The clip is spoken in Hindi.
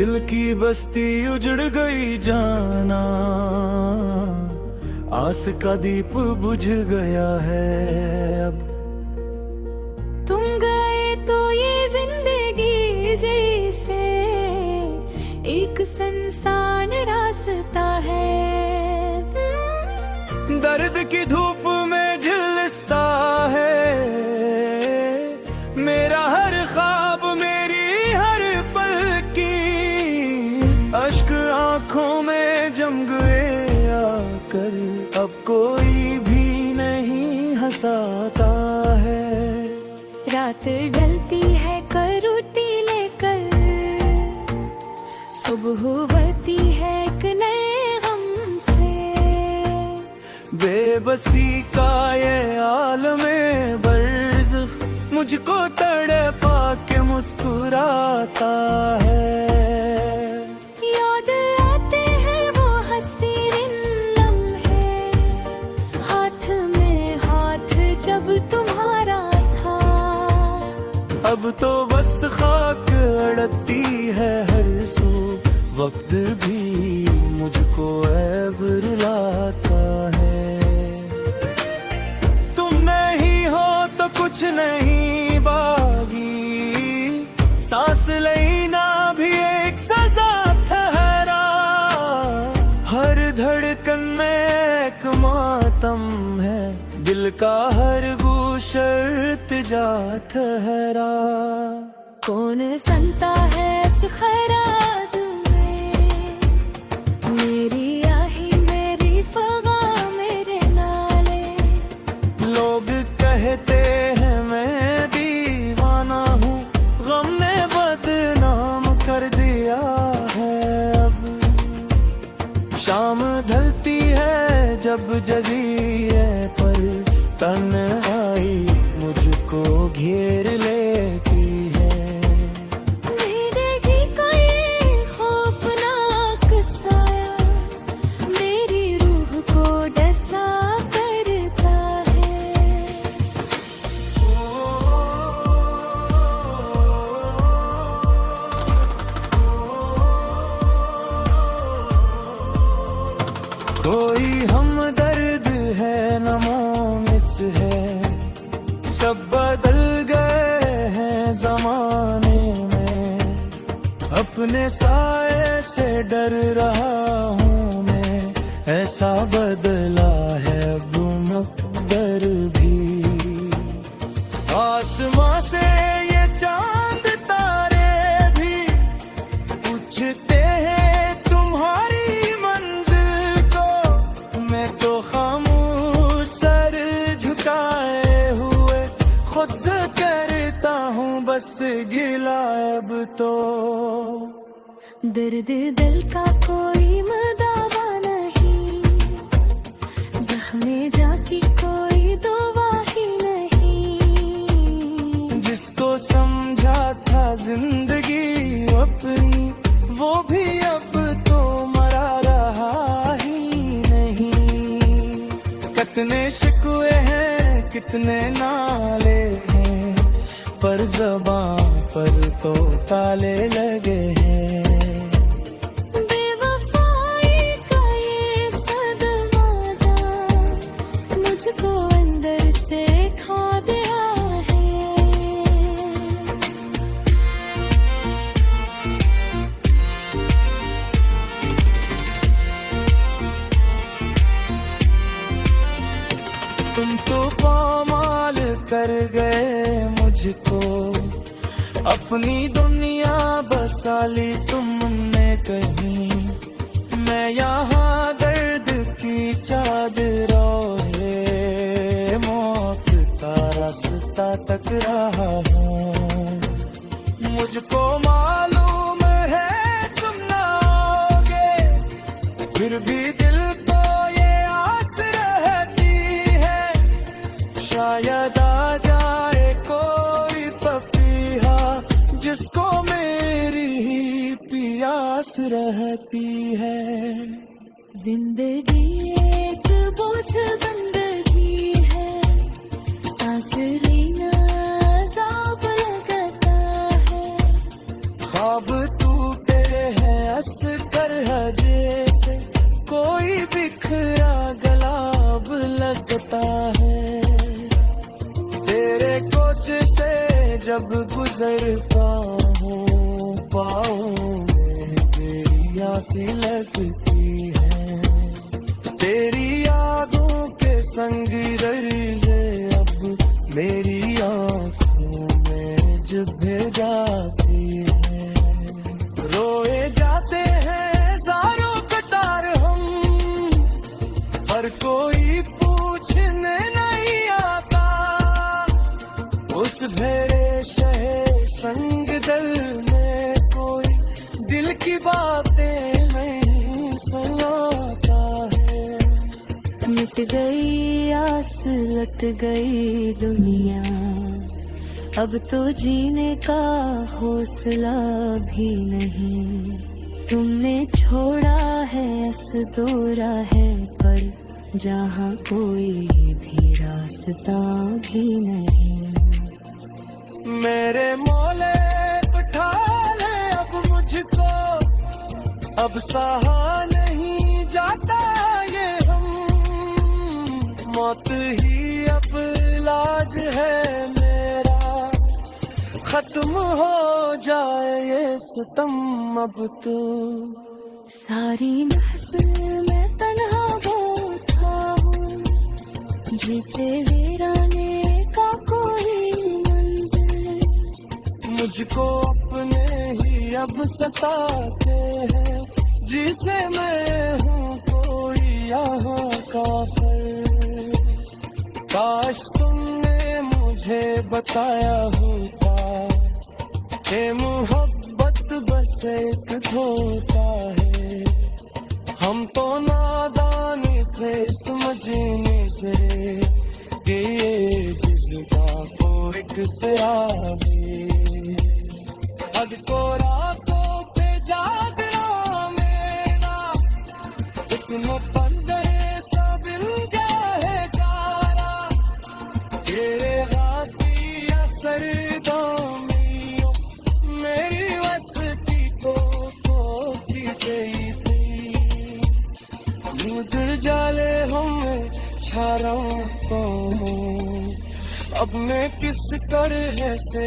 दिल की बस्ती उजड़ गई जाना, आस का दीप बुझ गया है अब। तुम गए तो ये जिंदगी जैसे एक सुनसान रास्ता है। दर्द की धूप में झुलसता है मेरा हर ख्वाब, मेरी हर पल की। अश्क आंखों में जम गए आकर, अब कोई भी नहीं हंसाता है। रात ढलती है करोटी लेकर, सुबह होती है एक नए गम से। बेबसी का ये आलमे बर्ज़ख मुझको तड़पा के मुस्कुराता है। याद आते हैं वो हसीन लम्हे, हाथ में हाथ जब तुम्हारा था। अब तो बस खाक अड़ती है हर सू, वक्त भी मुझको ऐब रुलाता है। तुम नहीं हो तो कुछ नहीं बागी, सांस लेना भी एक सजा ठहरा। हर धड़कन में एक मातम है, दिल का हर शर्त जा ठहरा। कौन संता है इस खैरात में, मेरी आही मेरी फगा मेरे नाले। लोग कहते हैं मैं दीवाना हूँ, गम ने बदनाम कर दिया है अब। शाम ढलती है जब जज़ीरे पर, तन्हाई मुझको घेर लेती है। जिंदगी का ये खौफनाक साया मेरी रूह को डसा करता है। कोई हमदर्द है न मोमिस है, सब बदल गए हैं जमाने में। अपने साए से डर रहा हूँ मैं, ऐसा बदला है अब मकदर भी। आसमां से ये चांद तारे भी पूछते हैं तुम्हारी मंजिल को। मैं तो खामोश सर झुकाए हुए खुद से करता हूँ बस गिला अब तो। दर्द दिल का कोई मदावा नहीं, जख्मे जाकी कोई दवा ही नहीं। जिसको समझा था जिंदगी अपनी, वो भी अब तो मरा रहा ही नहीं। कितने शिकवे हैं कितने नाले हैं, पर ज़बां पर तो ताले लगे हैं। बेवफाई का ये सदमा जान मुझको अंदर से खा गया है। तुम तो पामाल कर गए मुझको, अपनी दुनिया बसा ली तुमने कहीं। मैं यहाँ दर्द की चादर ओढ़े मौत का रास्ता तक रहा हूँ। मुझको मालूम है तुम ना आओगे, फिर भी दिल को ये आस रहती है। शायद आ जाए कोई पपीहा, जिसको मेरी ही प्यास रहती है। जिंदगी एक बोझ बंदगी है, सांस लेना अज़ाब लगता है। ख्वाब टूटे हैं सी लगती है। तेरी यादों के संग दर्जे अब मेरी आंखों में जब जाती है। रोए जाते हैं हजारों कटार हम, पर कोई पूछने नहीं आता। उस भेड़े शहे संग दल में कोई दिल की बातें नहीं सुनाता है। मिट गई आस लट गई दुनिया, अब तो जीने का हौसला भी नहीं। तुमने छोड़ा है अस दोरा है, पर जहाँ कोई भी रास्ता भी नहीं। मेरे मौले उठा ले अब मुझको, अब सहा नहीं जाता ये हम। मौत ही अब इलाज है मेरा, खत्म हो जाए ये सितम अब तो। सारी महफिल में तन्हा वो था हूँ, जिसे वीराने का कोई मंजिल। मुझको अपने ही अब सताते हैं, जिसे मैं हूँ कोई यहाँ काफिर। काश तुमने मुझे बताया होता कि मोहब्बत बस एक धोखा है। हम तो नादान थे समझने से कि ये जिसका को एक सिरा है। हद को रातों पे जागना मेरा, इतना पंदरे सब है कारा। तेरे गाती सरदामियों मेरी वस की तो की गई थी। नींद जाले हमें छारों को, अब मैं किस कर है से